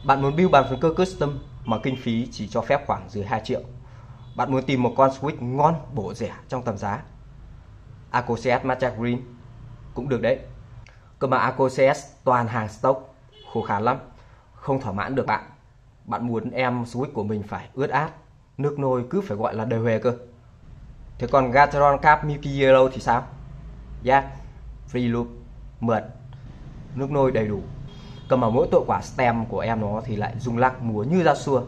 Bạn muốn build bàn phím cơ custom mà kinh phí chỉ cho phép khoảng dưới 2 triệu. Bạn muốn tìm một con switch ngon, bổ rẻ trong tầm giá. AcoCS Matcha Green cũng được đấy. Cơ mà AcoCS toàn hàng stock, khô khan lắm, không thỏa mãn được bạn. Bạn muốn em switch của mình phải ướt át, nước nôi cứ phải gọi là đều hề cơ. Thế còn Gateron Cap Milky Yellow thì sao? Jack, free loop, mượt, nước nôi đầy đủ. Cơ mà mỗi tội quả stem của em nó thì lại rung lắc múa như da xua.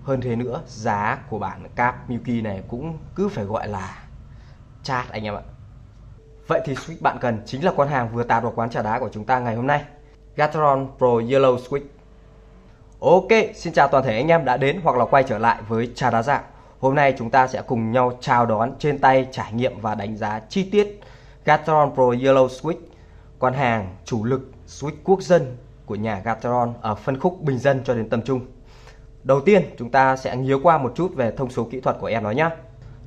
Hơn thế nữa, giá của bản Cap Milky này cũng cứ phải gọi là chát anh em ạ. Vậy thì switch bạn cần chính là con hàng vừa tạt vào quán trà đá của chúng ta ngày hôm nay, Gateron Pro Yellow Switch. Ok, xin chào toàn thể anh em đã đến hoặc là quay trở lại với Trà Đá Dạo. Hôm nay chúng ta sẽ cùng nhau chào đón, trên tay, trải nghiệm và đánh giá chi tiết Gateron Pro Yellow Switch, con hàng chủ lực switch quốc dân của nhà Gateron ở phân khúc bình dân cho đến tầm trung. Đầu tiên chúng ta sẽ nghiếu qua một chút về thông số kỹ thuật của em nó nhé.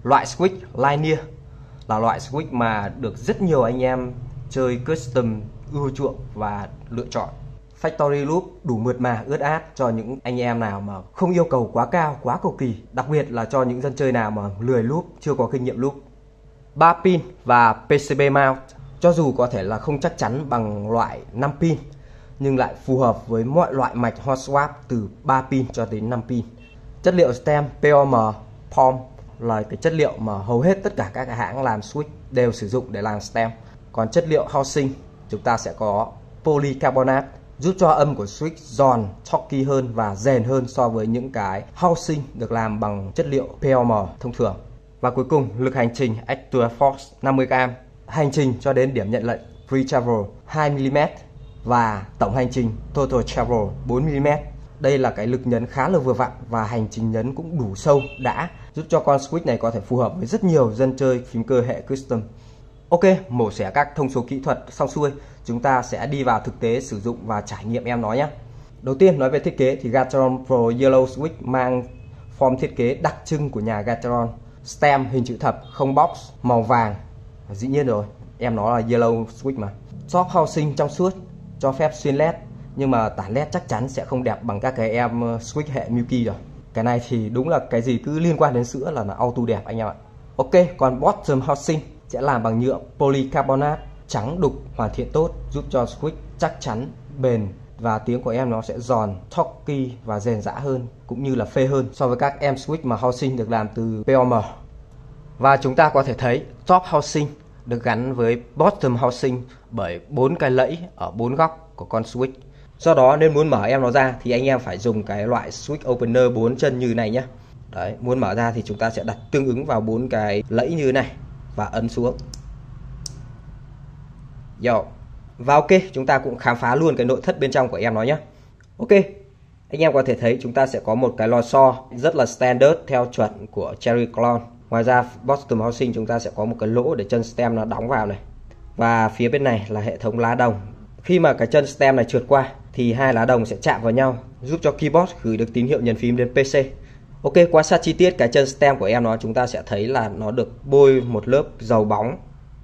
Loại switch linear là loại switch mà được rất nhiều anh em chơi custom ưa chuộng và lựa chọn. Factory loop đủ mượt mà ướt át cho những anh em nào mà không yêu cầu quá cao, quá cầu kỳ, đặc biệt là cho những dân chơi nào mà lười loop, chưa có kinh nghiệm loop. 3 pin và PCB mount, cho dù có thể là không chắc chắn bằng loại 5 pin nhưng lại phù hợp với mọi loại mạch hot swap từ 3 pin cho đến 5 pin. Chất liệu stem POM là cái chất liệu mà hầu hết tất cả các hãng làm switch đều sử dụng để làm stem. Còn chất liệu housing chúng ta sẽ có polycarbonate, giúp cho âm của switch giòn, torquey hơn và rền hơn so với những cái housing được làm bằng chất liệu POM thông thường. Và cuối cùng, lực hành trình Actual Force 50G, hành trình cho đến điểm nhận lệnh Free Travel 2mm và tổng hành trình Total Travel 4mm. Đây là cái lực nhấn khá là vừa vặn và hành trình nhấn cũng đủ sâu, đã, giúp cho con switch này có thể phù hợp với rất nhiều dân chơi phím cơ hệ custom. Ok, mổ xẻ các thông số kỹ thuật xong xuôi, chúng ta sẽ đi vào thực tế sử dụng và trải nghiệm em nó nhé. Đầu tiên nói về thiết kế thì Gateron Pro Yellow Switch mang form thiết kế đặc trưng của nhà Gateron. Stem hình chữ thập, không box, màu vàng. Dĩ nhiên rồi, em nó là Yellow Switch mà. Top housing trong suốt, cho phép xuyên LED, nhưng mà tản LED chắc chắn sẽ không đẹp bằng các cái em switch hệ Milky rồi. Cái này thì đúng là cái gì cứ liên quan đến sữa là auto đẹp anh em ạ. Ok, còn bottom housing sẽ làm bằng nhựa polycarbonate, trắng đục, hoàn thiện tốt, giúp cho switch chắc chắn, bền và tiếng của em nó sẽ giòn, torquey và rền rã hơn, cũng như là phê hơn so với các em switch mà housing được làm từ POM. Và chúng ta có thể thấy top housing được gắn với bottom housing bởi 4 cái lẫy ở 4 góc của con switch. Do đó nên muốn mở em nó ra thì anh em phải dùng cái loại switch opener 4 chân như này nhé. Đấy, muốn mở ra thì chúng ta sẽ đặt tương ứng vào 4 cái lẫy như này và ấn xuống. Yo. Và ok, chúng ta cũng khám phá luôn cái nội thất bên trong của em nó nhé. Ok, anh em có thể thấy chúng ta sẽ có một cái lò xo rất là standard theo chuẩn của Cherry Clone. Ngoài ra bottom housing chúng ta sẽ có một cái lỗ để chân stem nó đóng vào này. Và phía bên này là hệ thống lá đồng. Khi mà cái chân stem này trượt qua thì hai lá đồng sẽ chạm vào nhau, giúp cho keyboard gửi được tín hiệu nhấn phím đến PC. Ok, quan sát chi tiết cái chân stem của em nó, chúng ta sẽ thấy là nó được bôi một lớp dầu bóng.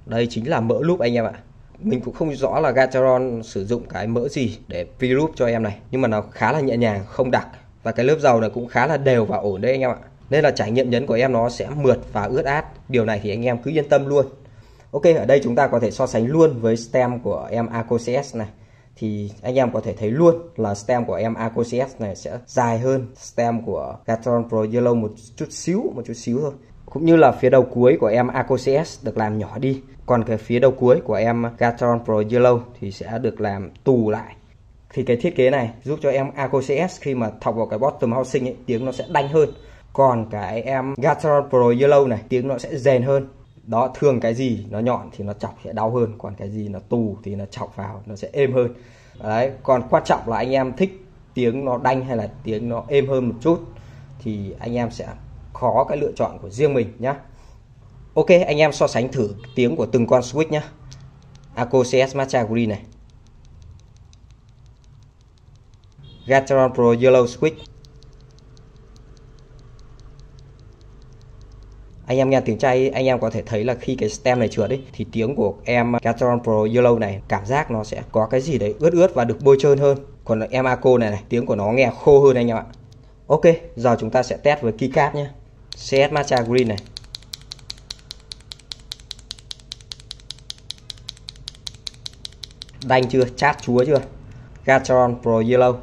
Đây chính là mỡ loop anh em ạ. Mình cũng không rõ là Gateron sử dụng cái mỡ gì để pre-loop cho em này, nhưng mà nó khá là nhẹ nhàng, không đặc. Và cái lớp dầu này cũng khá là đều và ổn đấy anh em ạ. Nên là trải nghiệm nhấn của em nó sẽ mượt và ướt át. Điều này thì anh em cứ yên tâm luôn. Ok, ở đây chúng ta có thể so sánh luôn với stem của em AcoCS này. Thì anh em có thể thấy luôn là stem của em AcoCS này sẽ dài hơn stem của Gateron Pro Yellow một chút xíu thôi. Cũng như là phía đầu cuối của em AcoCS được làm nhỏ đi. Còn cái phía đầu cuối của em Gateron Pro Yellow thì sẽ được làm tù lại. Thì cái thiết kế này giúp cho em AcoCS khi mà thọc vào cái bottom housing ấy, tiếng nó sẽ đanh hơn. Còn cái em Gateron Pro Yellow này tiếng nó sẽ rền hơn. Đó, thường cái gì nó nhọn thì nó chọc sẽ đau hơn, còn cái gì nó tù thì nó chọc vào nó sẽ êm hơn. Đấy, còn quan trọng là anh em thích tiếng nó đanh hay là tiếng nó êm hơn một chút thì anh em sẽ có cái lựa chọn của riêng mình nhé. Ok, anh em so sánh thử tiếng của từng con switch nhé. AcoCS Matcha Green này, Gateron Pro Yellow Switch. Anh em nghe tiếng chay, anh em có thể thấy là khi cái stem này trượt ấy thì tiếng của em Gateron Pro Yellow này cảm giác nó sẽ có cái gì đấy ướt ướt và được bôi trơn hơn. Còn em Aco này, tiếng của nó nghe khô hơn anh em ạ. Ok, giờ chúng ta sẽ test với keycap nhé. CS Matcha Green này. Đanh chưa, chát chúa chưa. Gateron Pro Yellow.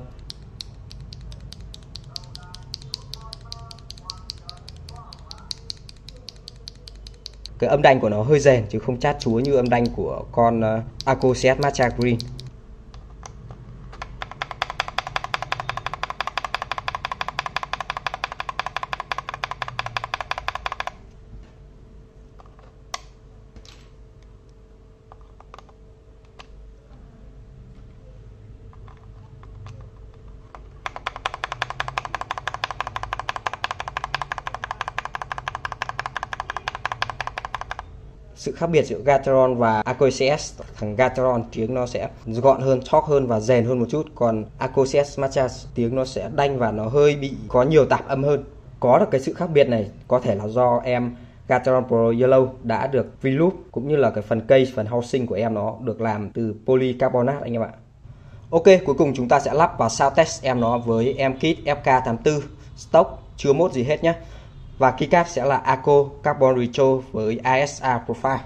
Cái âm đanh của nó hơi rèn chứ không chát chúa như âm đanh của con Aco CS Matcha Green. Sự khác biệt giữa Gateron và Aco CS, thằng Gateron tiếng nó sẽ gọn hơn, talk hơn và rèn hơn một chút, còn Aco CS Matcha tiếng nó sẽ đanh và nó hơi bị có nhiều tạp âm hơn. Có được cái sự khác biệt này có thể là do em Gateron Pro Yellow đã được reloop, cũng như là cái phần case, phần housing của em nó được làm từ polycarbonate anh em ạ. Ok, cuối cùng chúng ta sẽ lắp và sound test em nó với em kit FK84 stock, chưa mốt gì hết nhé. Và keycap sẽ là Aco Carbon Retro với ISR Profile.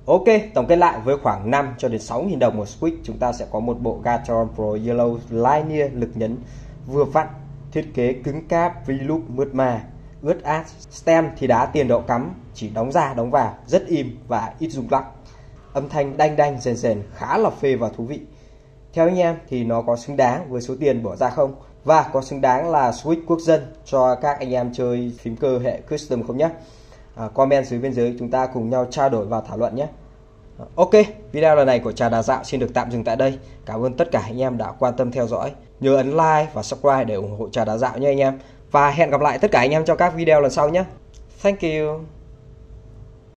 Ok, tổng kết lại với khoảng 5 cho đến 6.000 đồng một switch, chúng ta sẽ có một bộ Gateron Pro Yellow Linear lực nhấn vừa vặn, thiết kế cứng cáp, V-loop mượt mà, ướt át. Stem thì đá tiền đậu cắm, chỉ đóng ra đóng vào, rất im và ít rung lắc. Âm thanh đanh đanh rền rền khá là phê và thú vị. Theo anh em thì nó có xứng đáng với số tiền bỏ ra không? Và có xứng đáng là switch quốc dân cho các anh em chơi phím cơ hệ custom không nhé? Comment dưới bên dưới chúng ta cùng nhau trao đổi và thảo luận nhé. Ok, video lần này của Trà Đá Dạo xin được tạm dừng tại đây. Cảm ơn tất cả anh em đã quan tâm theo dõi. Nhớ ấn like và subscribe để ủng hộ Trà Đá Dạo nha anh em. Và hẹn gặp lại tất cả anh em trong các video lần sau nhé. Thank you.